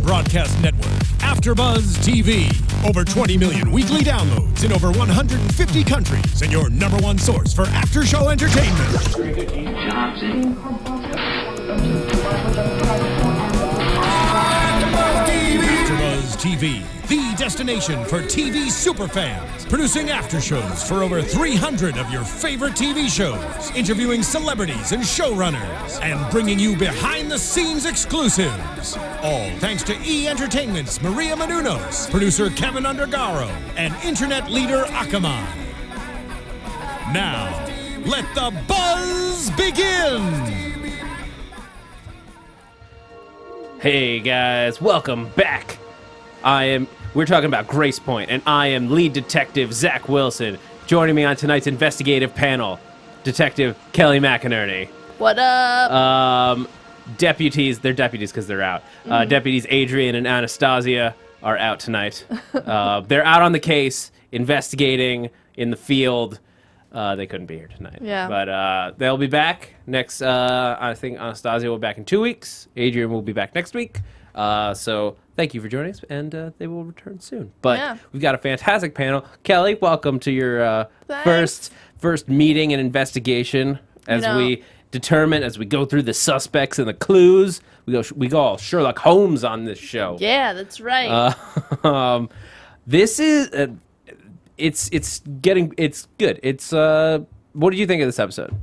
broadcast network, AFTERBUZZ TV. Over 20 million weekly downloads in over 150 countries, and your #1 source for after-show entertainment. AFTERBUZZ TV, the destination for TV superfans. Producing aftershows for over 300 of your favorite TV shows. Interviewing celebrities and showrunners. And bringing you behind-the-scenes exclusives. All thanks to E! Entertainment's Maria Menounos, producer Kevin Undergaro, and internet leader Akamai. Now, let the buzz begin! Hey guys, welcome back. We're talking about Gracepoint, and I am lead detective Zach Wilson. Joining me on tonight's investigative panel, Detective Kelly McInerney. What up? Deputies, they're deputies because they're out. Deputies Adrian and Anastasia are out tonight. They're out on the case, investigating in the field. They couldn't be here tonight. Yeah. But they'll be back next, I think Anastasia will be back in 2 weeks. Adrian will be back next week. So thank you for joining us, and they will return soon. But we've got a fantastic panel. Kelly, welcome to your first meeting and investigation as we determine, as we go through the suspects and the clues. We go all Sherlock Holmes on this show. Yeah, that's right. This is it's good. It's what did you think of this episode?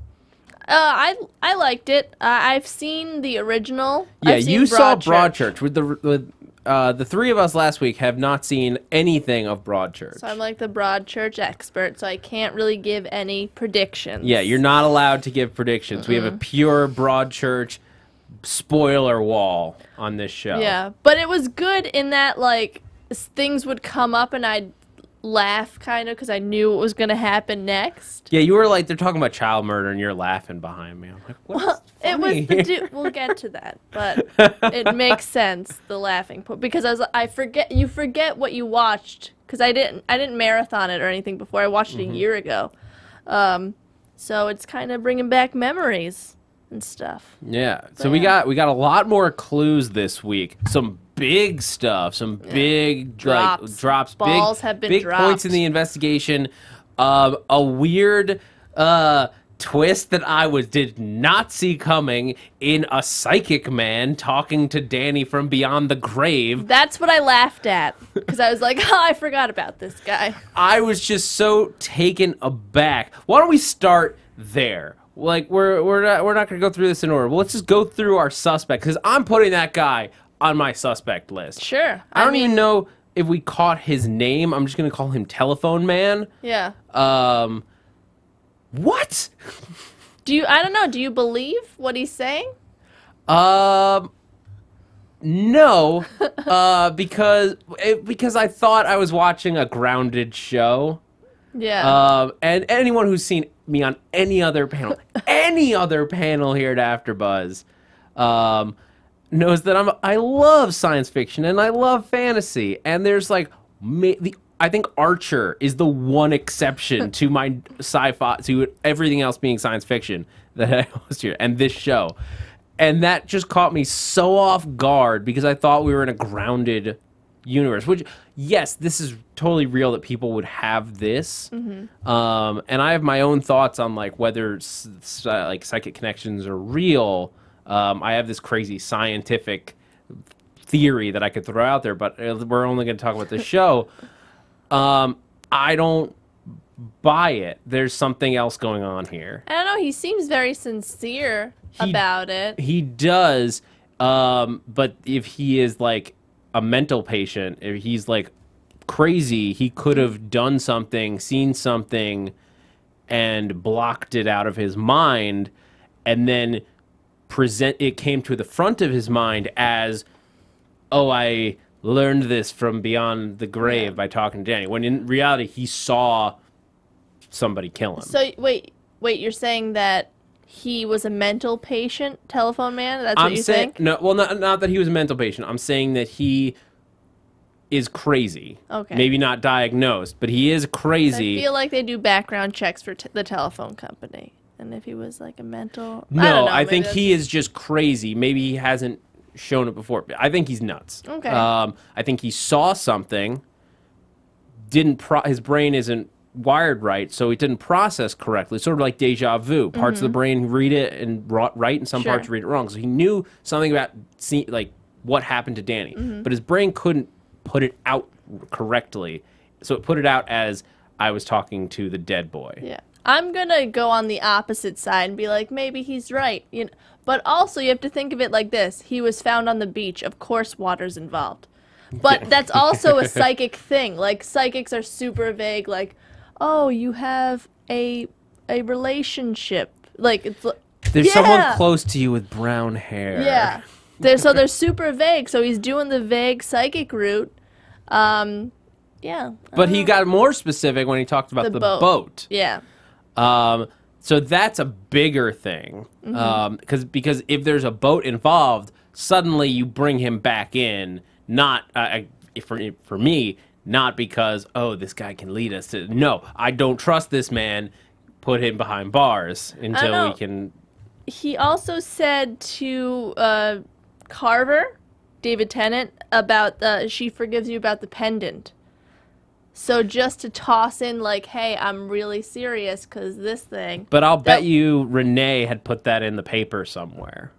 I liked it. I've seen the original. Yeah, I've seen you saw Broadchurch. Broadchurch. With the three of us last week have not seen anything of Broadchurch. So I'm like the Broadchurch expert, so I can't really give any predictions. Yeah, you're not allowed to give predictions. We have a pure Broadchurch spoiler wall on this show. Yeah, but it was good in that, like, things would come up and I'd laugh kind of because I knew what was going to happen next. Yeah, you were like, they're talking about child murder and you're laughing behind me. I'm like, what? It was we'll get to that, but it makes sense, the laughing point, because you forget what you watched, because I didn't marathon it or anything before. I watched it a year ago. So it's kind of bringing back memories and stuff. Yeah. So we got a lot more clues this week. Some big stuff, some big drops, balls have been big dropped. Points in the investigation. A weird twist that I did not see coming in a psychic man talking to Danny from beyond the grave. That's what I laughed at, because I was like, oh, I forgot about this guy. I was just so taken aback. Why don't we start there? Like, we're not gonna go through this in order. Well, let's just go through our suspect, because I'm putting that guy on my suspect list. Sure. I don't even know if we caught his name. I'm just gonna call him Telephone Man. Yeah. What? I don't know. Do you believe what he's saying? No. Because I thought I was watching a grounded show. Yeah. And anyone who's seen me on any other panel, here at AfterBuzz, knows that I love science fiction and I love fantasy. And there's like I think Archer is the one exception to my sci-fi, to everything else being science fiction that I host here, and this show. And that just caught me so off guard because I thought we were in a grounded universe, which, yes, this is totally real that people would have this. And I have my own thoughts on like whether like psychic connections are real. I have this crazy scientific theory that I could throw out there, but we're only going to talk about this show. I don't buy it. There's something else going on here. I don't know. He seems very sincere about it. He does. But if he is like a mental patient, if he's like crazy, he could have done something, seen something, and blocked it out of his mind, and then it came to the front of his mind as, oh, I learned this from beyond the grave by talking to Danny, when in reality he saw somebody kill him. So wait, you're saying that he was a mental patient, Telephone Man? That's what you think? No, well, not that he was a mental patient. I'm saying that he is crazy. Okay. Maybe not diagnosed, but he is crazy. I feel like they do background checks for the telephone company. And if he was like a mental... No, I think he is just crazy. Maybe he hasn't shown it before. I think he's nuts. Okay. I think he saw something, his brain isn't wired right, so it didn't process correctly. Sort of like deja vu. Parts of the brain read it and right, and some parts read it wrong. So he knew something about like what happened to Danny, but his brain couldn't put it out correctly. So it put it out as I was talking to the dead boy. Yeah. I'm going to go on the opposite side and be like, maybe he's right. You know? But also, you have to think of it like this. He was found on the beach. Of course, water's involved. But that's also a psychic thing. Like, psychics are super vague. Like, oh, you have a relationship. Like, it's... There's someone close to you with brown hair. Yeah. So they're super vague. So he's doing the vague psychic route. Yeah. But he got more specific when he talked about the boat. Yeah. So that's a bigger thing. Because if there's a boat involved, suddenly you bring him back in, not, for me, not because, oh, this guy can lead us to, no, I don't trust this man, put him behind bars until we can... He also said to Carver, David Tennant, about she forgives you about the pendant. So just to toss in like, hey, I'm really serious because this thing. But I'll bet you Renee had put that in the paper somewhere.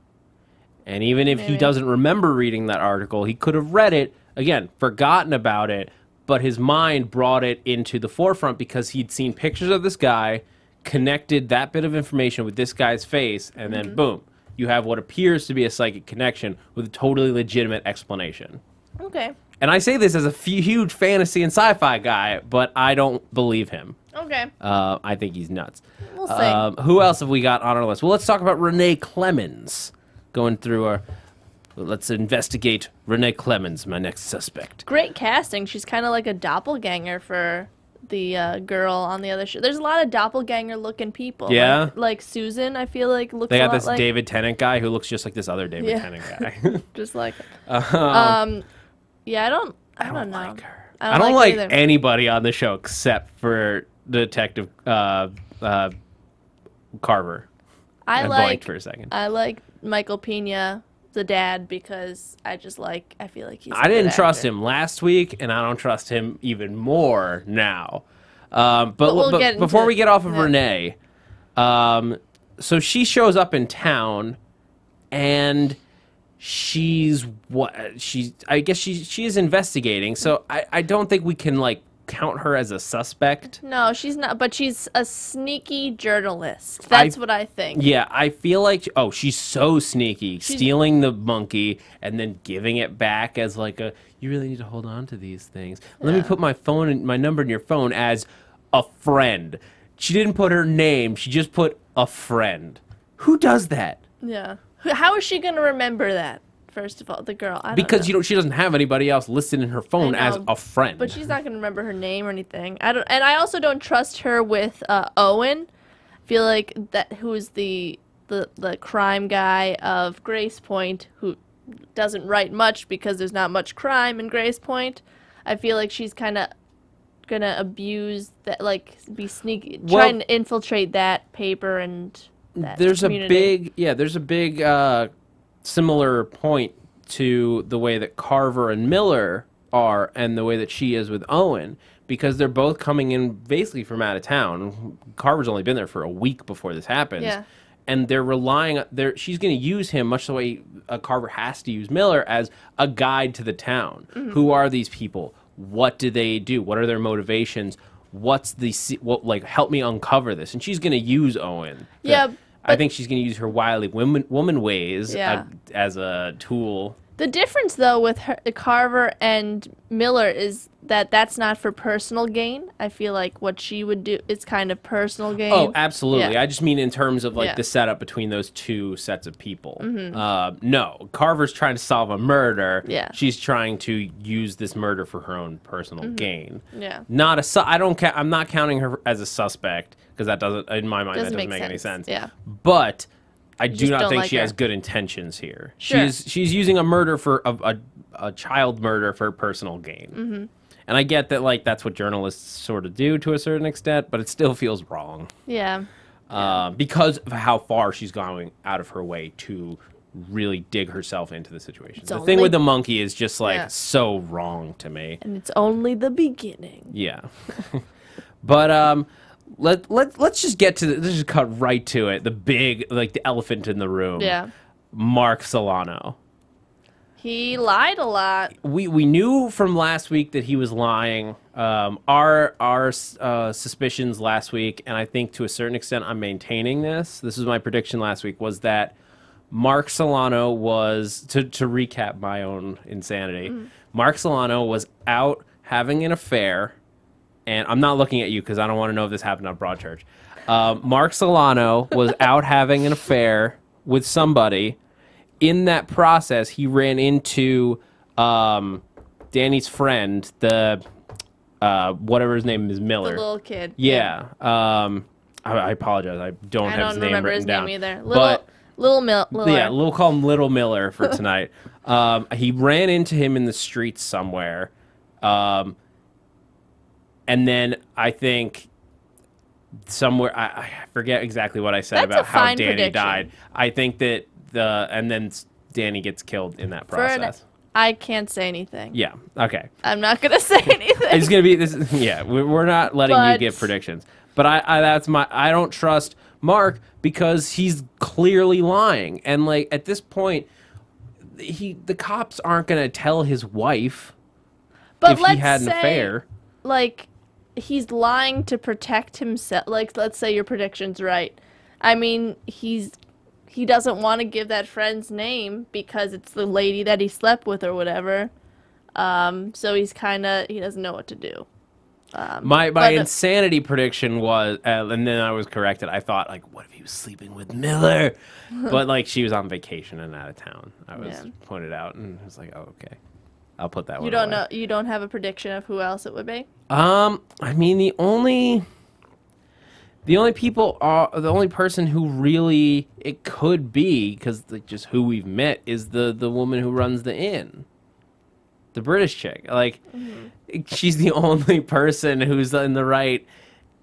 And even if he doesn't remember reading that article, he could have read it, again, forgotten about it, but his mind brought it into the forefront because he'd seen pictures of this guy, connected that bit of information with this guy's face, and then boom, you have what appears to be a psychic connection with a totally legitimate explanation. Okay. And I say this as a huge fantasy and sci-fi guy, but I don't believe him. Okay. I think he's nuts. We'll see. Who else have we got on our list? Well, let's talk about Renee Clemens. Going through our... Let's investigate Renee Clemens, my next suspect. Great casting. She's kind of like a doppelganger for the girl on the other show. There's a lot of doppelganger-looking people. Yeah? Like Susan, I feel like, looks They a got lot this like... David Tennant guy who looks just like this other David Tennant guy. Just like him. Yeah, I don't know. Like her. I don't like anybody on the show except for Detective Carver. I blanked for a second. I like Michael Pena, the dad, because I feel like he's I didn't trust him last week, and I don't trust him even more now. But before we get off of Renee, so she shows up in town, and I guess she is investigating, so I don't think we can like count her as a suspect. No, she's not, but she's a sneaky journalist. That's what I think. Yeah, I feel like she's so sneaky, stealing the monkey and then giving it back as like you really need to hold on to these things. Let me put my number in your phone as a friend. She didn't put her name, she just put a friend. Who does that? Yeah. How is she going to remember that? First of all, the girl. I don't because know. she doesn't have anybody else listed in her phone as a friend. But she's not going to remember her name or anything. And I also don't trust her with Owen. I feel like who's the crime guy of Gracepoint, who doesn't write much because there's not much crime in Gracepoint. I feel like she's kind of gonna abuse that, like be sneaky, trying to infiltrate that paper and. There's a big similar point to the way that Carver and Miller are and the way that she is with Owen, because they're both coming in basically from out of town. Carver's only been there for a week before this happens. Yeah. And they're she's going to use him much the way Carver has to use Miller as a guide to the town. Mm-hmm. Who are these people? What do they do? What are their motivations? Help me uncover this. And she's going to use Owen. I think she's going to use her wily woman ways as a tool. The difference, though, with Carver and Miller is that that's not for personal gain. I feel like what she would do is kind of personal gain. Oh, absolutely. Yeah. I just mean in terms of the setup between those two sets of people. Mm-hmm. No, Carver's trying to solve a murder. Yeah. She's trying to use this murder for her own personal gain. Yeah. I'm not counting her as a suspect because that doesn't, in my mind, that doesn't make any sense. Yeah. But I do not think she has good intentions here. Sure. She's using a murder for a child murder for personal gain. Mm-hmm. And I get that that's what journalists sort of do to a certain extent, but it still feels wrong. Yeah. Because of how far she's going out of her way to really dig herself into the situation. It's The thing only- with the monkey is just like Yeah. so wrong to me. And it's only the beginning. Yeah. But let's just get to let's just cut right to it. The big, like, the elephant in the room. Yeah. Mark Solano. He lied a lot. We knew from last week that he was lying. Our suspicions last week, and I think to a certain extent I'm maintaining this. This was my prediction last week, was that Mark Solano was, to recap my own insanity, Mark Solano was out having an affair, and I'm not looking at you because I don't want to know if this happened on Broadchurch. Mark Solano was out having an affair with somebody. In that process, he ran into Danny's friend, the whatever his name is, Miller. The little kid. Yeah. I apologize. I don't have his name remember written his down. name either. But Miller. yeah, we'll call him Little Miller for tonight. He ran into him in the streets somewhere. And then I think somewhere, I forget exactly what I said That's about a how fine Danny prediction. died. I think that and then Danny gets killed in that process. I can't say anything. Yeah. Okay. I'm not gonna say anything. It's gonna be this. Yeah, we're not letting you But- give predictions. But I don't trust Mark because he's clearly lying, and like at this point, the cops aren't gonna tell his wife But if he let's had an say, affair. like, he's lying to protect himself. Like, let's say your prediction's right. I mean, he doesn't want to give that friend's name because it's the lady that he slept with or whatever. So he doesn't know what to do. My but- insanity prediction was, and then I was corrected. I thought, like, what if he was sleeping with Miller? But like, she was on vacation and out of town. I was pointed out, and I was like, oh, okay, I'll put that one. You don't away. know. You don't have a prediction of who else it would be. I mean, the only person who really it could be, because like just who we've met, is the woman who runs the inn, the British chick. Like, she's the only person who's in the right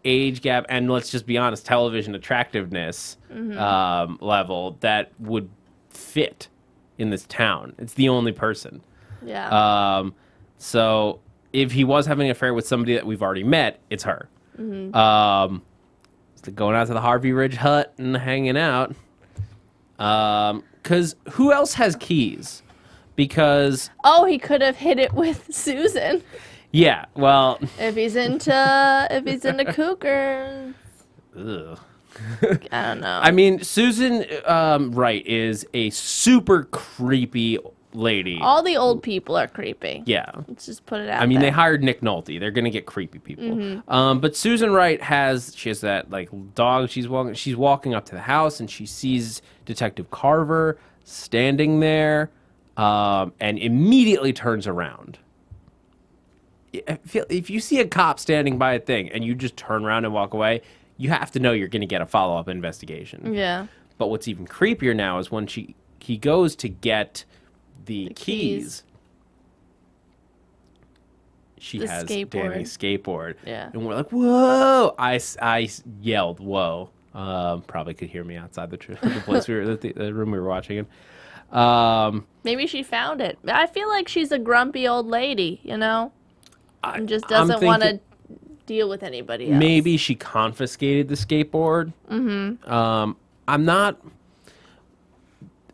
age gap, and let's just be honest, television attractiveness level that would fit in this town. It's the only person. Yeah. So if he was having an affair with somebody that we've already met, it's her. Going out to the Harvey Ridge hut and hanging out. Because who else has keys? Because Oh, he could have hit it with Susan. yeah, well, If he's into cougars. ugh. I don't know. I mean, Susan Wright is a super creepy lady. All the old people are creepy. Yeah. Let's just put it out I mean, there. they hired Nick Nolte. They're gonna get creepy people. But Susan Wright has that like dog. She's walking up to the house and she sees Detective Carver standing there, and immediately turns around. If you see a cop standing by a thing and you just turn around and walk away, you have to know you're gonna get a follow-up investigation. Yeah. But what's even creepier now is when he goes to get the keys. She The has skateboard. Danny's skateboard. Yeah. And we're like, whoa! I yelled, whoa. Probably could hear me outside the place the room we were watching in. Maybe she found it. I feel like she's a grumpy old lady, you know? And just I'm doesn't want to thinking deal with anybody else. maybe she confiscated the skateboard. I'm not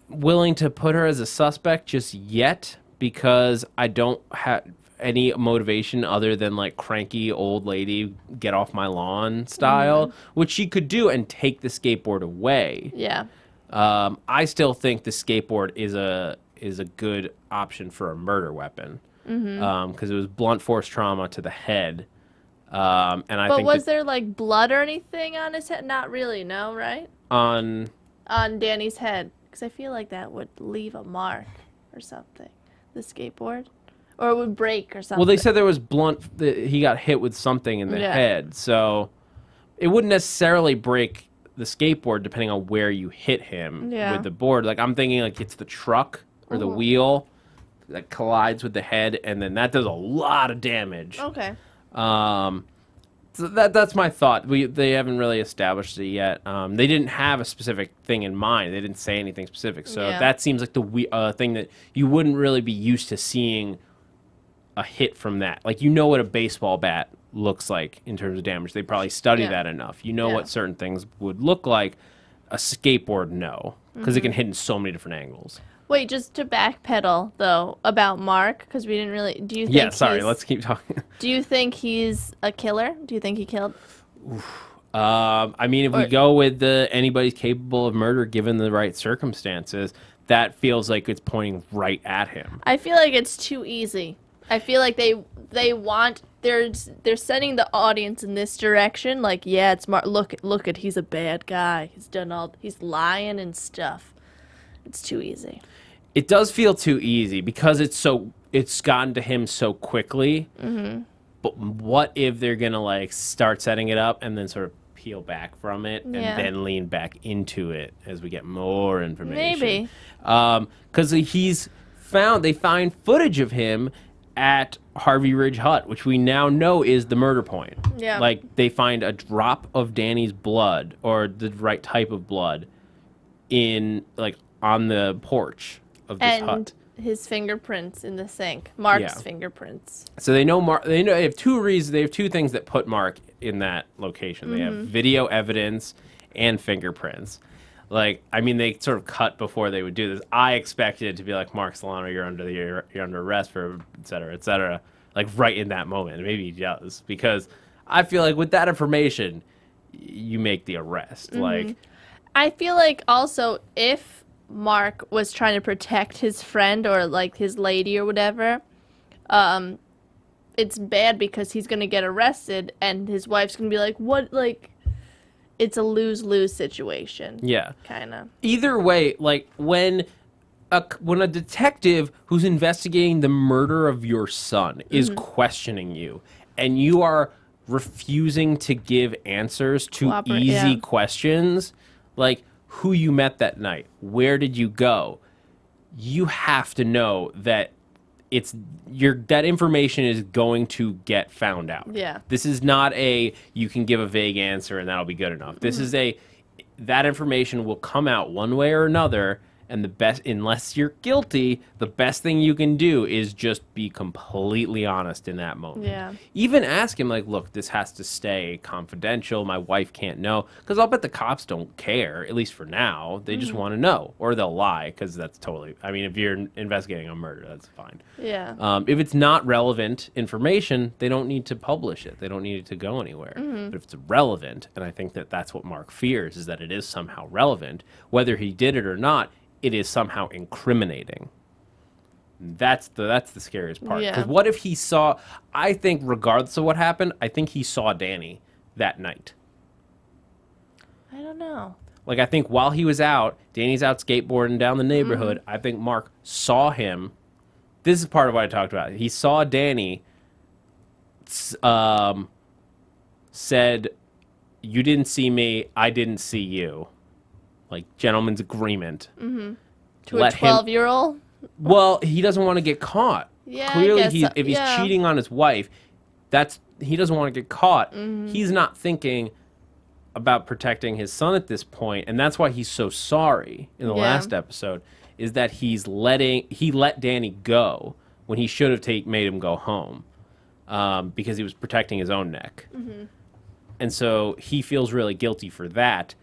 willing to put her as a suspect just yet because I don't have any motivation other than like cranky old lady get off my lawn style, which she could do and take the skateboard away. Yeah. I still think the skateboard is a good option for a murder weapon because it was blunt force trauma to the head. And I But think was there like blood or anything on his head? Not really, no, right? on Danny's head. Because I feel like that would leave a mark or something. The skateboard. Or it would break or something. well, they said there was he got hit with something in the Yeah. head, so it wouldn't necessarily break the skateboard depending on where you hit him Yeah. with the board. Like I'm thinking like it's the truck or the wheel that collides with the head, and then that does a lot of damage. Okay. So that's my thought. They haven't really established it yet. They didn't have a specific thing in mind. They didn't say anything specific. So that seems like the thing that you wouldn't really be used to seeing a hit from that. Like, you know what a baseball bat looks like in terms of damage. They probably study that enough. You know what certain things would look like. A skateboard, no, because it can hit in so many different angles. Wait, just to backpedal though about Mark, because we didn't really. Do you think? Yeah, sorry. Let's keep talking. Do you think he's a killer? Do you think he killed? I mean, if we go with the anybody's capable of murder given the right circumstances, that feels like it's pointing right at him. I feel like it's too easy. I feel like they're sending the audience in this direction. Like, yeah, it's Mark. Look at he's a bad guy. He's lying and stuff. It's too easy. It does feel too easy because it's gotten to him so quickly. But what if they're gonna like start setting it up and then sort of peel back from it and then lean back into it as we get more information? Maybe. Because they find footage of him at Harvey Ridge Hut, which we now know is the murder point. Yeah. Like, they find a drop of Danny's blood, or the right type of blood, on the porch of this hut. And his fingerprints in the sink. Mark's fingerprints. So they know Mark. They have two things that put Mark in that location. They have video evidence and fingerprints. Like, I mean, they sort of cut before they would do this. I expected it to be like, Mark Solano, you're under arrest for et cetera, like right in that moment. Maybe he does, because I feel like with that information, you make the arrest. Like, I feel like also if Mark was trying to protect his friend or like his lady or whatever, it's bad because he's gonna get arrested and his wife's gonna be like, what, like. It's a lose-lose situation. Yeah. Kind of. Either way, like, when a detective who's investigating the murder of your son is questioning you, and you are refusing to give answers to easy questions, like who you met that night, where did you go, you have to know that that information is going to get found out. Yeah. This is not you can give a vague answer and that'll be good enough. This is that information will come out one way or another, and unless you're guilty, the best thing you can do is just be completely honest in that moment. Yeah. Even ask him, like, look, this has to stay confidential. My wife can't know. Because I'll bet the cops don't care, at least for now. They just want to know. Or they'll lie, because that's totally... I mean, if you're investigating a murder, that's fine. Yeah. If it's not relevant information, they don't need to publish it. They don't need it to go anywhere. But if it's relevant, and I think that's what Mark fears, is that it is somehow relevant, whether he did it or not, it is somehow incriminating. That's the scariest part. Because what if he saw... I think regardless of what happened, I think he saw Danny that night. I don't know. Like, I think while he was out, Danny's out skateboarding down the neighborhood. I think Mark saw him. This is part of what I talked about. He saw Danny, said, you didn't see me, I didn't see you. Like, gentleman's agreement. To a 12-year-old? Well, he doesn't want to get caught. Yeah, Clearly, I guess if he's cheating on his wife, he doesn't want to get caught. He's not thinking about protecting his son at this point, and that's why he's so sorry in the last episode, is that he let Danny go when he should have made him go home, because he was protecting his own neck. And so he feels really guilty for that.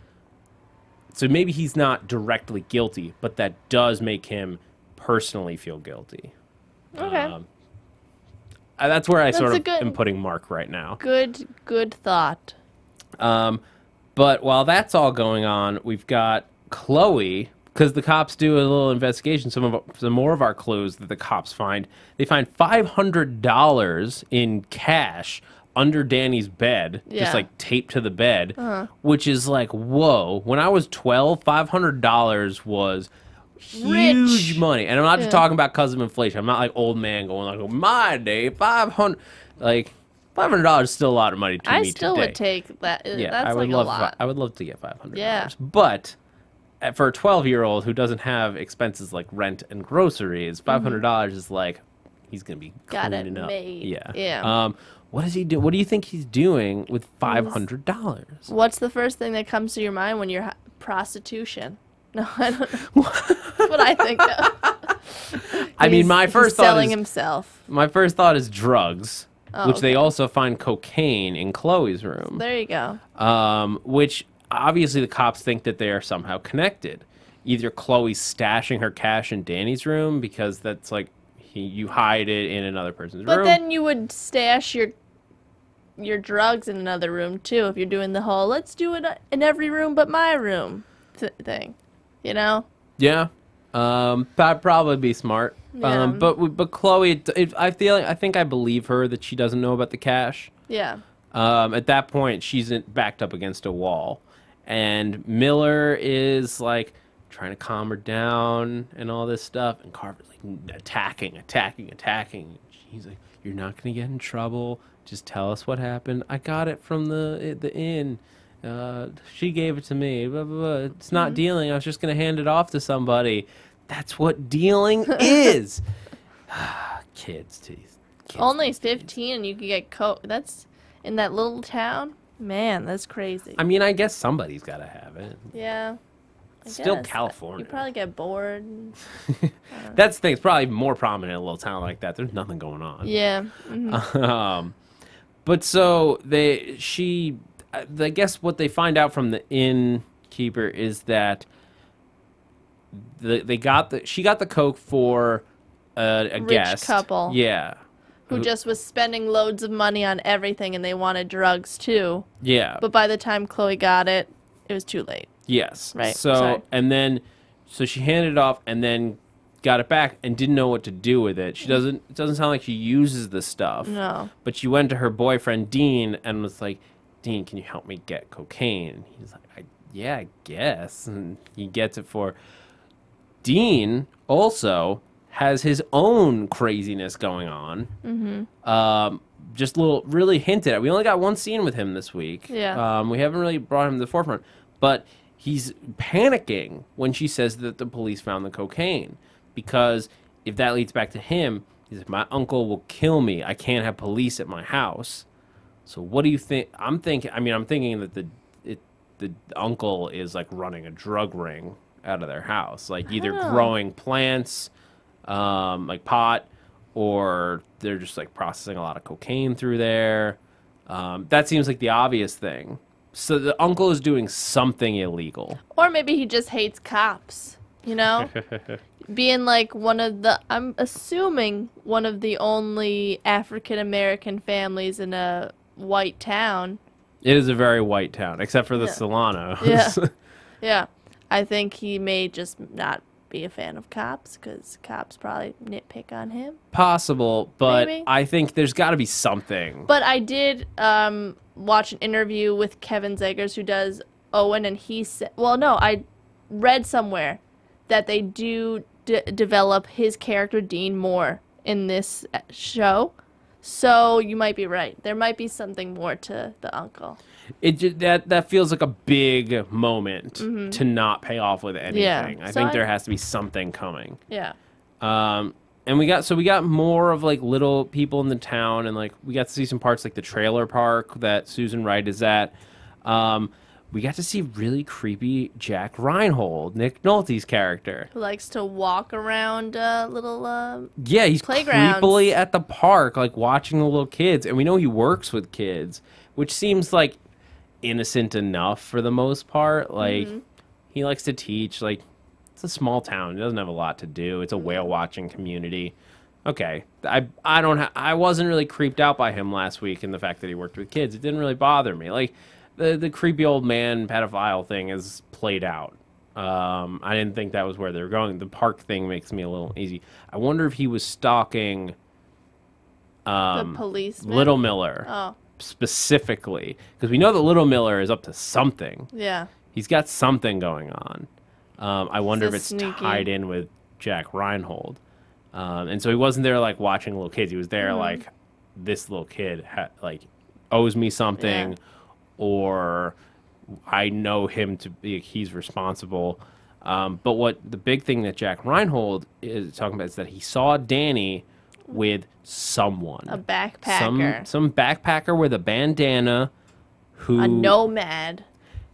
So maybe he's not directly guilty, but that does make him personally feel guilty. Okay. That's where I am putting Mark right now. Good thought. But while that's all going on, we've got Chloe, because the cops do a little investigation. Some more of our clues that the cops find. They find $500 in cash under Danny's bed, just like taped to the bed, which is like, whoa. When I was 12, $500 was huge money. And I'm not just talking about because of inflation. I'm not like old man going like, oh, my day, 500. Like, $500 is still a lot of money to me today. I still would take that. Yeah, that's like a lot. I would love to get $500. Yeah. But for a 12-year-old who doesn't have expenses like rent and groceries, $500 is like, he's gonna be Got it cleaning up. made. Yeah. Yeah. What does he do? What do you think he's doing with $500? What's the first thing that comes to your mind when you're prostitution? No, I don't know. That's what I think of. I mean, my first he's thought selling is himself. my first thought is drugs, Oh, which they okay. also find cocaine in Chloe's room. There you go. Which obviously the cops think that they are somehow connected. Either Chloe's stashing her cash in Danny's room because that's like you hide it in another person's room. But then you would stash your drugs in another room too if you're doing the whole let's do it in every room but my room thing, you know? Yeah, that'd probably be smart. Yeah. But Chloe, I think I believe her that she doesn't know about the cash. Yeah. At that point, she's backed up against a wall, and Miller is like trying to calm her down and all this stuff, and Carver's like attacking. He's like, "You're not gonna get in trouble. Just tell us what happened. I got it from the inn. She gave it to me. Blah, blah, blah. It's not dealing. I was just gonna hand it off to somebody. That's what dealing is." Kids, geez. Kids Only these days. 15 and you could get coke. That's in that little town? Man, that's crazy. I mean, I guess somebody's got to have it. Yeah. It's still guess. California. You probably get bored. That's the thing. It's probably more prominent in a little town like that. There's nothing going on. Yeah. But so I guess what they find out from the innkeeper is that she got the coke for a Rich guest couple. Yeah. Who just was spending loads of money on everything and they wanted drugs too. Yeah. But by the time Chloe got it, it was too late. Yes. Right, So sorry. and then she handed it off and then got it back and didn't know what to do with it. It doesn't sound like she uses the stuff. No. But she went to her boyfriend Dean and was like, "Dean, can you help me get cocaine?" And he's like, "Yeah, I guess." And he gets it for Dean. Also has his own craziness going on. Just really hinted at. We only got one scene with him this week. Yeah. We haven't really brought him to the forefront, but he's panicking when she says that the police found the cocaine, because if that leads back to him, he's like, "My uncle will kill me. I can't have police at my house." So what do you think? I'm thinking that the uncle is like running a drug ring out of their house, like either growing plants, like pot, or they're just like processing a lot of cocaine through there. That seems like the obvious thing. So the uncle is doing something illegal. Or maybe he just hates cops, you know? Being like I'm assuming one of the only African American families in a white town. It is a very white town, except for the Solanos. Yeah. Yeah. I think he may just not be a fan of cops because cops probably nitpick on him. Possible, but Maybe. I think there's got to be something. But I did watch an interview with Kevin Zegers, who does Owen, and he said, well, no, I read somewhere that they do develop his character Dean more in this show. So you might be right. There might be something more to the uncle. That feels like a big moment to not pay off with anything. Yeah. I So think there has to be something coming. Yeah. And we got more of like little people in the town, and like we got to see some parts like the trailer park that Susan Wright is at. We got to see really creepy Jack Reinhold, Nick Nolte's character. Who likes to walk around little Yeah, he's playgrounds. creepily at the park, like watching the little kids, and we know he works with kids, which seems like innocent enough for the most part. Like he likes to teach. Like it's a small town; it doesn't have a lot to do. It's a whale watching community. Okay, I wasn't really creeped out by him last week, and the fact that he worked with kids, it didn't really bother me. Like the creepy old man pedophile thing is played out. I didn't think that was where they were going. The park thing makes me a little easy. I wonder if he was stalking the policeman. Little Miller. Oh, Specifically, because we know that Little Miller is up to something. yeah. He's got something going on. I wonder if a it's sneaky- tied in with Jack Reinhold. And so he wasn't there like watching little kids. He was there like, this little kid owes me something, Yeah. or I know him to be, he's responsible. But what the big thing that Jack Reinhold is talking about is that he saw Danny with someone. A backpacker. Some backpacker with a bandana who... A nomad.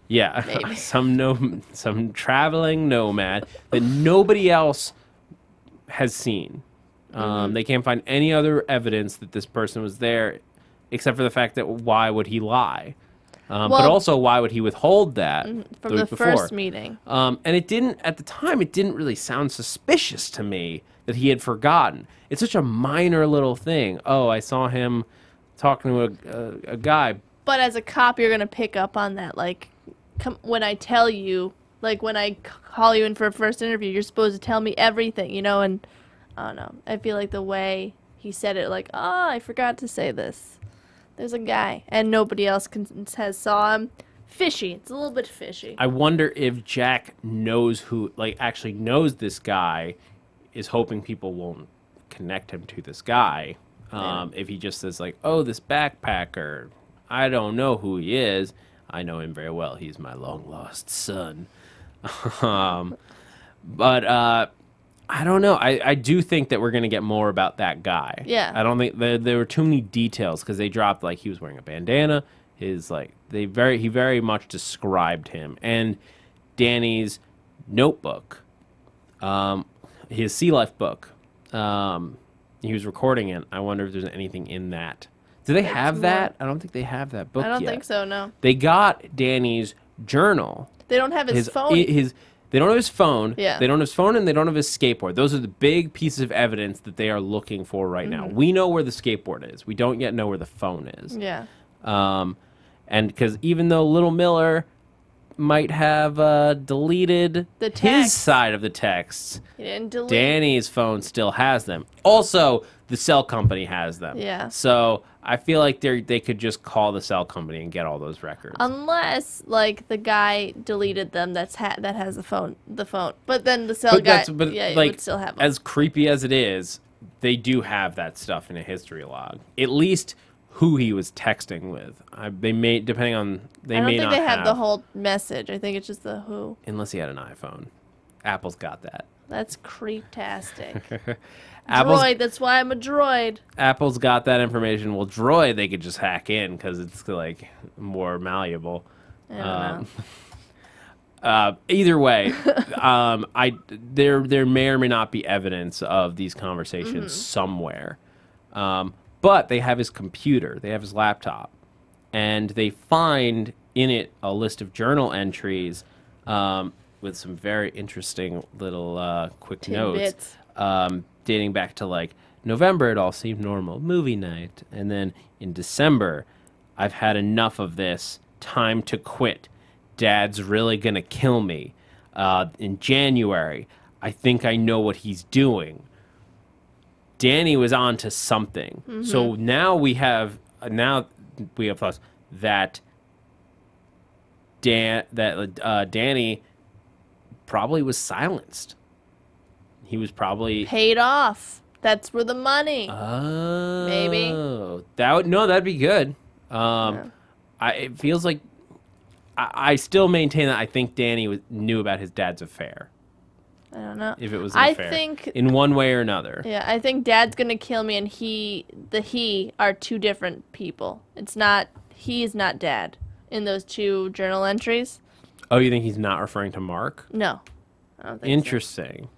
Yeah, Maybe. some traveling nomad that nobody else has seen. They can't find any other evidence that this person was there, except for the fact that why would he lie? But also, why would he withhold that from the first meeting? And it didn't, at the time, it didn't really sound suspicious to me that he had forgotten. It's such a minor little thing. Oh, I saw him talking to a guy. But as a cop, you're going to pick up on that. Like, when I tell you, like, when I call you in for a first interview, you're supposed to tell me everything, you know? And I don't know. I feel like the way he said it, like, oh, I forgot to say this. There's a guy, and nobody else has saw him. Fishy. It's a little bit fishy. I wonder if Jack knows who, like, actually knows this guy, is hoping people won't connect him to this guy. If he just says, like, oh, this backpacker, I don't know who he is. I know him very well. He's my long-lost son. But I don't know. I do think that we're going to get more about that guy. Yeah. I don't think there were too many details because they dropped, like, he was wearing a bandana. His, like, he very much described him. And Danny's notebook, his Sea Life book, he was recording it. I wonder if there's anything in that. Do they have that? I don't think they have that book yet. I don't think so, no. They got Danny's journal. They don't have his phone. They don't have his phone. Yeah. They don't have his phone, and they don't have his skateboard. Those are the big pieces of evidence that they are looking for right now. We know where the skateboard is. We don't yet know where the phone is. Yeah. And because even though Little Miller might have deleted his side of the texts, he didn't delete. Danny's phone still has them. Also, the cell company has them. Yeah. So I feel like they could just call the cell company and get all those records. Unless, like, the guy deleted them that has the phone. But then the cell guy, like, would still have them. As creepy as it is, they do have that stuff in a history log. At least who he was texting with. They may, depending on, they may not have. I don't think they have the whole message. I think it's just the who. Unless he had an iPhone. Apple's got that. That's creep-tastic. Droid, that's why I'm a droid. Apple's got that information. Well, Droid, they could just hack in because it's, like, more malleable. I don't know. Either way, there may or may not be evidence of these conversations somewhere. But they have his computer. They have his laptop. And they find in it a list of journal entries with some very interesting little quick notes. Dating back to, like, November, it all seemed normal. Movie night. And then in December, I've had enough of this. Time to quit. Dad's really going to kill me. In January, I think I know what he's doing. Danny was on to something. So now we have thoughts that Danny probably was silenced. He was probably paid off. That's where the money. Oh, maybe that'd be good. It feels like I still maintain that I think Danny knew about his dad's affair. I don't know if it was an affair. I think in one way or another. Yeah, I think Dad's gonna kill me, and he are two different people. He is not Dad in those two journal entries. Oh, you think he's not referring to Mark? No, I don't think. Interesting.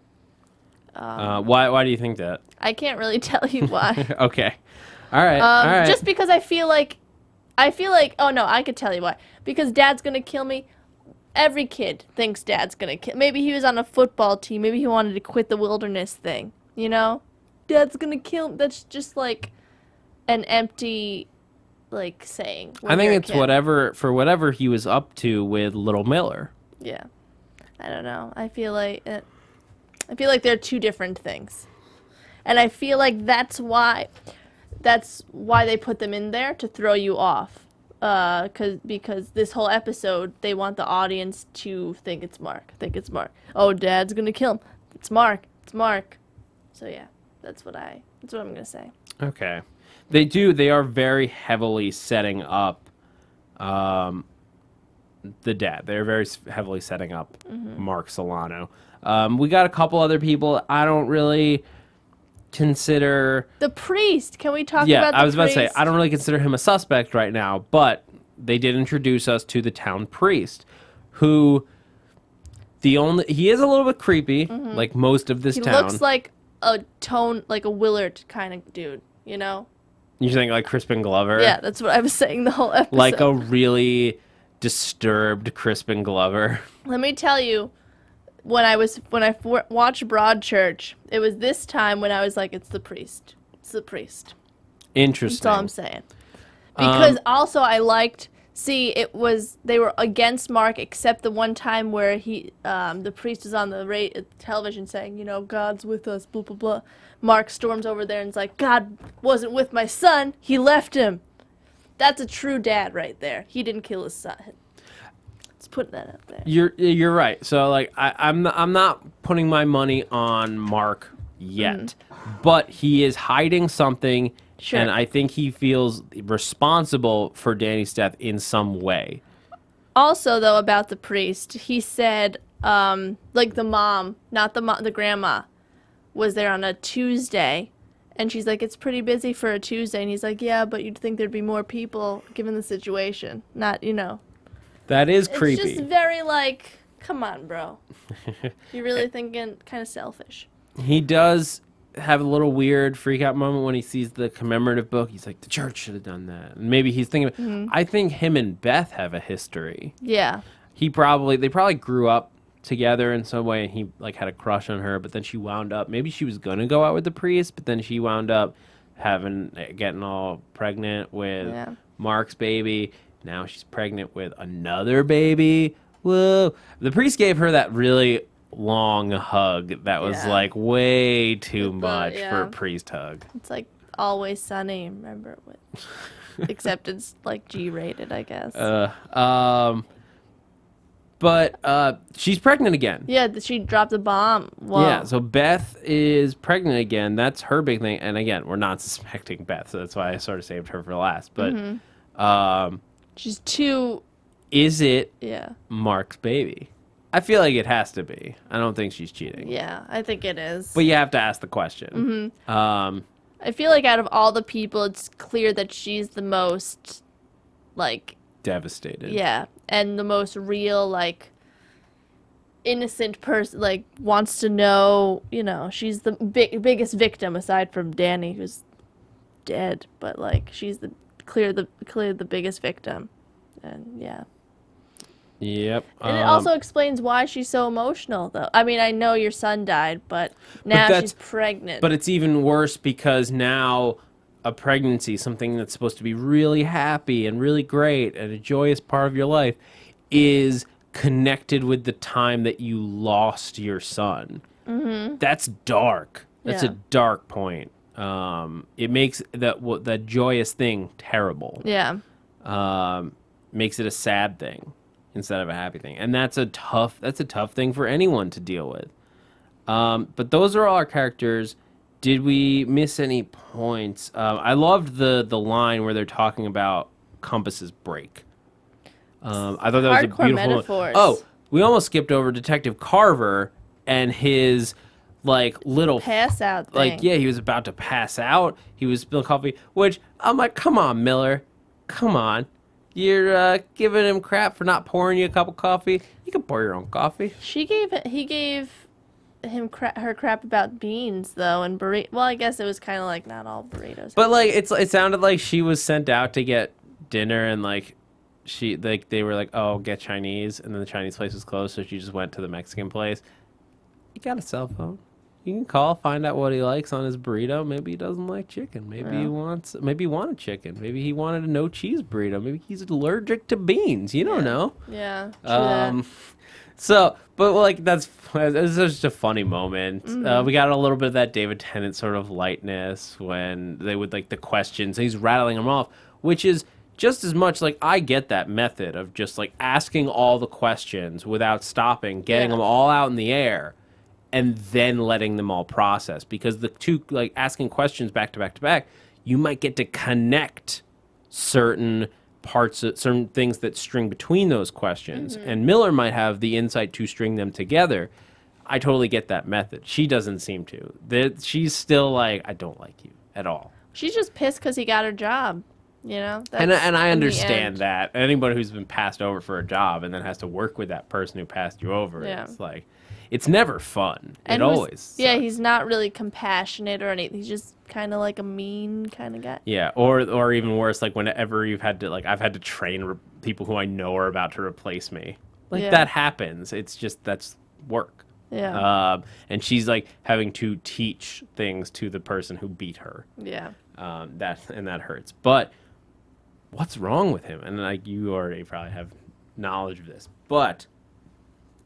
So. Why do you think that? I can't really tell you why. Okay. All right. Just because I feel like, oh no, I could tell you why. Because Dad's gonna kill me. Every kid thinks Dad's gonna kill. Maybe he was on a football team. Maybe he wanted to quit the wilderness thing. You know, Dad's gonna kill. That's just like an empty, like, saying. I think it's whatever he was up to with Little Miller. Yeah, I don't know. I feel like they're two different things, and I feel like that's why they put them in there, to throw you off. Because this whole episode, they want the audience to think it's Mark. Oh, Dad's gonna kill him. It's Mark. So yeah, that's what I'm gonna say. Okay, they are very heavily setting up the dad. They're very heavily setting up Mark Solano. We got a couple other people I don't really consider the priest. Can we talk about the priest? I was about to say, I don't really consider him a suspect right now, but they did introduce us to the town priest, who he is a little bit creepy, like most of this town. He looks like a Willard kind of dude, you know? You're saying like Crispin Glover? Yeah, that's what I was saying the whole episode. Like a really disturbed Crispin Glover. Let me tell you, when I watched Broadchurch, it was this time when I was like, it's the priest. It's the priest. Interesting. That's all I'm saying. Because also I liked, they were against Mark except the one time where the priest was on the television saying, you know, God's with us, blah, blah, blah. Mark storms over there and is like, God wasn't with my son. He left him. That's a true dad right there. He didn't kill his son. Let's put that out there. You're right. So like I'm not putting my money on Mark yet, but he is hiding something, and I think he feels responsible for Danny's death in some way. Also, though, about the priest, he said, like the mom, not the grandma, was there on a Tuesday, and she's like, it's pretty busy for a Tuesday, and he's like, yeah, but you'd think there'd be more people given the situation, not, you know. That is creepy. It's just very like, come on, bro. You're really thinking kind of selfish. He does have a little weird freak out moment when he sees the commemorative book. He's like, the church should have done that. And maybe he's thinking, I think him and Beth have a history. Yeah. They probably grew up together in some way, and he like had a crush on her, but then she wound up, maybe she was going to go out with the priest, but then she wound up getting all pregnant with Mark's baby. Now she's pregnant with another baby. Whoa. The priest gave her that really long hug that was like way too much for a priest hug. It's like Always Sunny, remember? Except it's like G-rated, I guess. But she's pregnant again. Yeah, she dropped a bomb. Whoa. Yeah, so Beth is pregnant again. That's her big thing. And again, we're not suspecting Beth, so that's why I sort of saved her for last. But she's too... Is it Mark's baby? I feel like it has to be. I don't think she's cheating. Yeah, I think it is. But you have to ask the question. I feel like out of all the people, it's clear that she's the most, like... Devastated. Yeah, and the most real, like, innocent person, like, wants to know, you know, she's the biggest victim aside from Danny, who's dead, but, like, she's clearly the biggest victim. And, yeah. Yep. And it also explains why she's so emotional, though. I mean, I know your son died, but now she's pregnant. But it's even worse because now a pregnancy, something that's supposed to be really happy and really great and a joyous part of your life, is connected with the time that you lost your son. That's dark. That's a dark point. It makes that joyous thing terrible. Yeah. Makes it a sad thing instead of a happy thing, and that's a tough thing for anyone to deal with. But those are all our characters. Did we miss any points? I loved the line where they're talking about compasses break. I thought that was a beautiful metaphors. Oh, we almost skipped over Detective Carver and his like little pass out thing. Like, yeah, he was about to pass out. He was spilling coffee, which I'm like, come on, Miller, come on. You're giving him crap for not pouring you a cup of coffee. You can pour your own coffee. He gave him her crap about beans though, and burrito. Well, I guess it was kind of like not all burritos. But like it sounded like she was sent out to get dinner, and like they were like, oh, get Chinese, and then the Chinese place was closed, so she just went to the Mexican place. You got a cell phone. You can call, find out what he likes on his burrito. Maybe he doesn't like chicken. Maybe he wanted chicken. Maybe he wanted a no cheese burrito. Maybe he's allergic to beans. You don't know. Yeah. True that. So, but like it's just a funny moment. We got a little bit of that David Tennant sort of lightness when they would like the questions. He's rattling them off, which is just as much like I get that method of just like asking all the questions without stopping, getting them all out in the air, and then letting them all process. Because the two, like asking questions back to back to back, you might get to connect certain parts, certain things that string between those questions. And Miller might have the insight to string them together. I totally get that method. She doesn't seem to. She's still like, I don't like you at all. She's just pissed because he got her job. You know, and I understand that. Anybody who's been passed over for a job and then has to work with that person who passed you over, it's like, it's never fun. And it always sucks. Yeah, he's not really compassionate or anything. He's just kind of like a mean kind of guy. Yeah, or even worse, like whenever you've had to, like, I've had to train people who I know are about to replace me. Like, that happens. It's just, that's work. Yeah. And she's like having to teach things to the person who beat her. Yeah. That hurts. But what's wrong with him? And like, you already probably have knowledge of this, but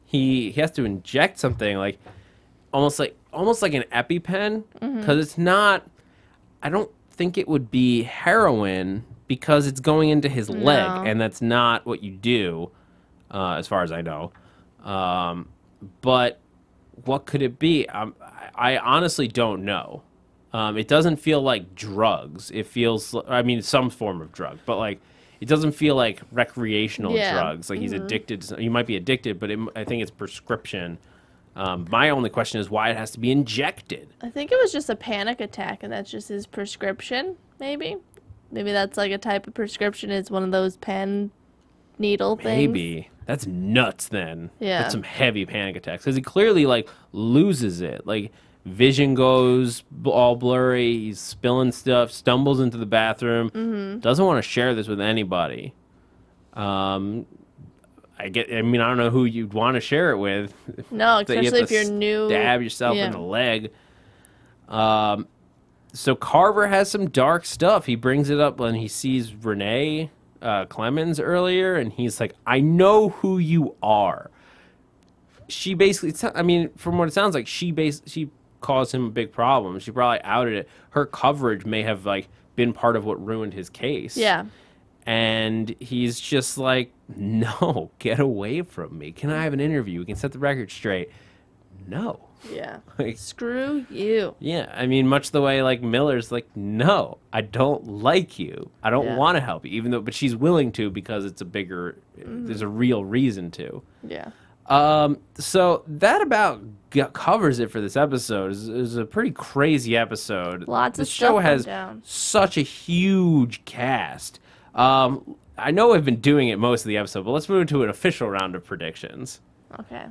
he has to inject something like almost like an EpiPen, because it's not. I don't think it would be heroin because it's going into his leg, and that's not what you do, as far as I know. But what could it be? I honestly don't know. It doesn't feel like drugs. It feels, I mean, some form of drug, but like, it doesn't feel like recreational drugs. Like he's addicted. He might be addicted, but I think it's prescription. My only question is why it has to be injected. I think it was just a panic attack, and that's just his prescription, maybe. Maybe that's like a type of prescription. It's one of those pen needle things. Maybe. That's nuts then. Yeah. That's some heavy panic attacks. Because he clearly, like, loses it. Like, vision goes all blurry. He's spilling stuff, stumbles into the bathroom. Doesn't want to share this with anybody. I mean, I don't know who you'd want to share it with. No, especially if you're new. Stab yourself in the leg. So Carver has some dark stuff. He brings it up when he sees Renee Clemens earlier, and he's like, I know who you are. She basically, I mean, from what it sounds like, she caused him a big problem. She probably outed it. Her coverage may have like been part of what ruined his case. Yeah. And he's just like, no, get away from me. Can I have an interview? We can set the record straight. No. Yeah. Like, screw you. Yeah. I mean, much the way like Miller's like, no, I don't like you. I don't want to help you, even though, but she's willing to because it's a bigger, there's a real reason to. Yeah. So that about covers it for this episode. It's a pretty crazy episode. Lots of stuff. The show has such a huge cast. I know I've been doing it most of the episode, but let's move into an official round of predictions. Okay.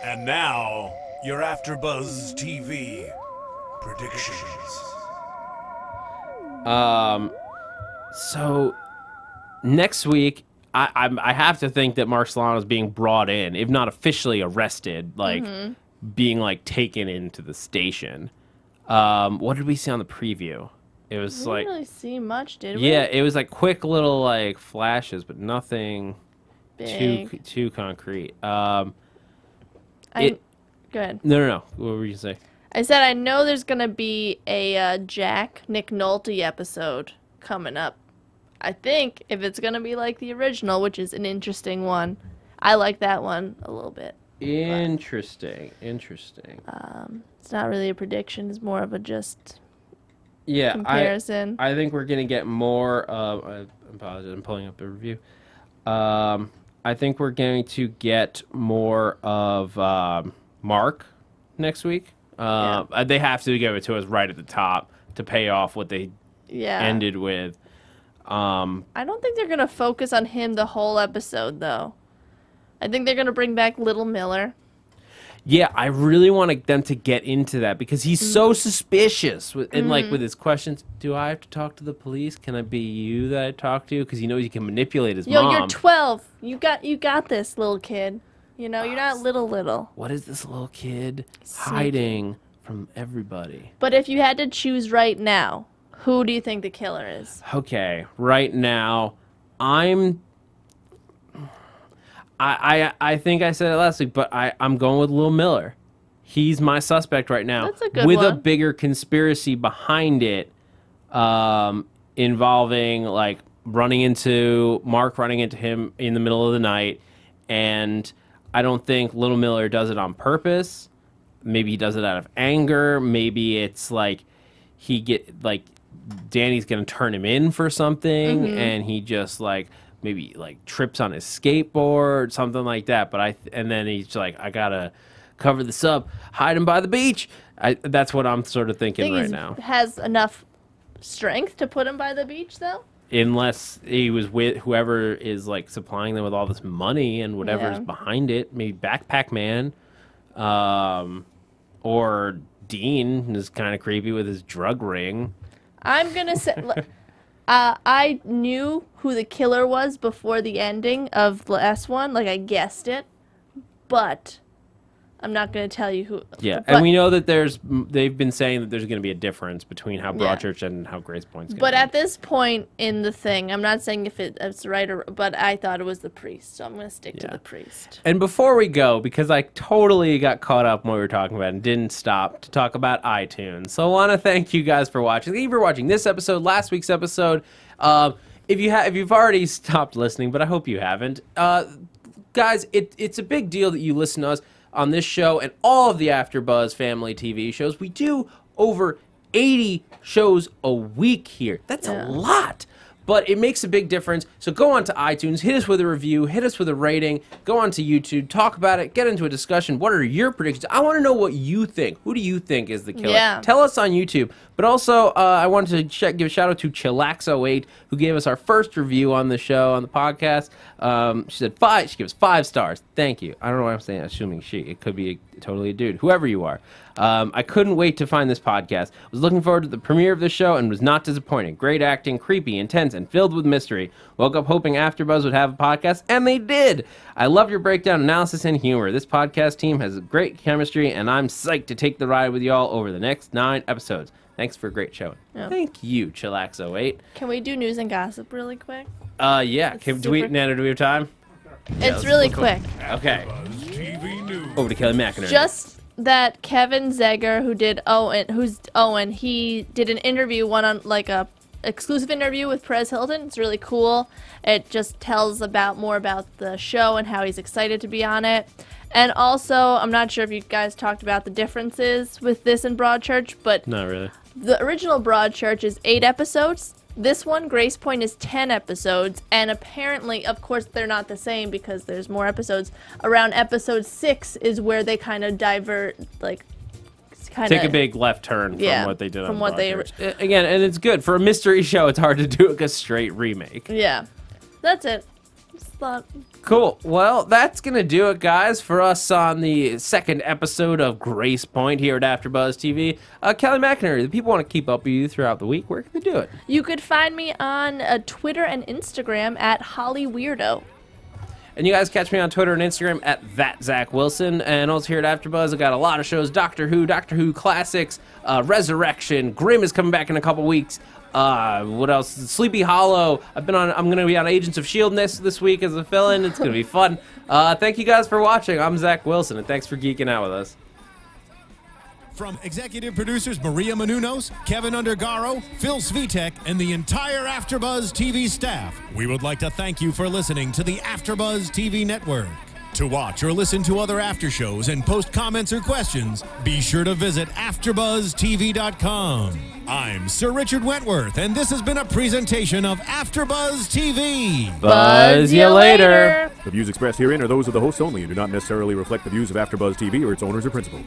And now, your AFTERBUZZ TV predictions. So next week, I have to think that Mark Solano's being brought in, if not officially arrested, like being like taken into the station. What did we see on the preview? It was we like didn't really see much, did we? Yeah, it was like quick little like flashes, but nothing too concrete. Go ahead. No. What were you gonna say? I said I know there's gonna be a Nick Nolte episode coming up. I think if it's gonna be like the original, which is an interesting one, I like that one a little bit. Interesting. It's not really a prediction; it's more of a just comparison. I think we're gonna get more. I apologize. I'm pulling up the review. I think we're going to get more of Mark next week. They have to give it to us right at the top to pay off what they ended with. I don't think they're going to focus on him the whole episode, though. I think they're going to bring back Little Miller. Yeah, I really want them to get into that because he's so suspicious and like with his questions. Do I have to talk to the police? Can I be you that I talk to? Because he knows he can manipulate his mom. You're 12. You got this, little kid. You know, you're not little. What is this little kid hiding from everybody? But if you had to choose right now, who do you think the killer is? Okay, right now, I think I said it last week, but I'm going with Lil Miller. He's my suspect right now. That's a good with one. a bigger conspiracy behind it, involving like Mark running into him in the middle of the night, and I don't think Little Miller does it on purpose. Maybe he does it out of anger. Maybe it's like Danny's gonna turn him in for something, and he just like maybe like trips on his skateboard, something like that. But and then he's like, I gotta cover this up, hide him by the beach. That's what I'm sort of thinking right now. Has enough strength to put him by the beach, though? Unless he was with whoever is like supplying them with all this money and whatever's behind it, maybe Backpack Man, or Dean is kind of creepy with his drug ring. I'm gonna say, I knew who the killer was before the ending of the last one. Like, I guessed it, but I'm not going to tell you who. Yeah, and we know that they've been saying that there's going to be a difference between how Broadchurch and how Gracepoint's going to be. But at this point in the thing, I'm not saying if it's right or, but I thought it was the priest, so I'm going to stick to the priest. And before we go, because I totally got caught up when we were talking about it and didn't stop to talk about iTunes, so I want to thank you guys for watching. Thank you for watching this episode, last week's episode. If you've already stopped listening, but I hope you haven't, guys, it's a big deal that you listen to us on this show and all of the AfterBuzz family TV shows. We do over 80 shows a week here. That's a lot. But it makes a big difference. So go on to iTunes, hit us with a review, hit us with a rating, go on to YouTube, talk about it, get into a discussion. What are your predictions? I want to know what you think. Who do you think is the killer? Yeah. Tell us on YouTube. But also, I wanted to give a shout out to Chillax08, who gave us our first review on the show, on the podcast. She said she gives 5 stars. Thank you. I don't know why I'm saying assuming she. It could be totally a dude, whoever you are. I couldn't wait to find this podcast. Was looking forward to the premiere of the show and was not disappointed. Great acting, creepy, intense, and filled with mystery. Woke up hoping AfterBuzz would have a podcast, and they did. I love your breakdown, analysis, and humor. This podcast team has great chemistry, and I'm psyched to take the ride with y'all over the next 9 episodes. Thanks for a great show. Yeah. Thank you, Chillax08. Can we do news and gossip really quick? Yeah. Do we have time? It's really quick. Okay. Over to Kelly McInerney. Just that Kevin Zegger, who's Owen, he did an interview, a exclusive interview with Perez Hilton. It's really cool. It just tells more about the show and how he's excited to be on it. And also, I'm not sure if you guys talked about the differences with this and Broadchurch, but not really. The original Broadchurch is 8 episodes. This one, Gracepoint, is 10 episodes, and apparently, of course, they're not the same because there's more episodes. Around episode 6 is where they kind of divert, take a big left turn from what they did on Broadchurch. Again, and it's good. For a mystery show, it's hard to do a straight remake. Yeah. That's it. Cool. Well, that's going to do it, guys, for us on the second episode of Gracepoint here at AfterBuzz TV. Kelly McInerney, the people want to keep up with you throughout the week. Where can they do it? You could find me on Twitter and Instagram at HollyWeirdo. And you guys catch me on Twitter and Instagram at @ZachWilson. And also here at AfterBuzz, I got a lot of shows: Doctor Who Classics, Resurrection, Grimm is coming back in a couple weeks. What else? Sleepy Hollow. I'm going to be on Agents of S.H.I.E.L.D. this week as a fill-in. It's going to be fun. Thank you guys for watching. I'm Zach Wilson, and thanks for geeking out with us. From executive producers Maria Menounos, Kevin Undergaro, Phil Svitek, and the entire AfterBuzz TV staff, we would like to thank you for listening to the AfterBuzz TV network. To watch or listen to other after shows and post comments or questions, be sure to visit AfterBuzzTV.com. I'm Sir Richard Wentworth, and this has been a presentation of AfterBuzz TV. Buzz you later. The views expressed herein are those of the hosts only and do not necessarily reflect the views of AfterBuzz TV or its owners or principals.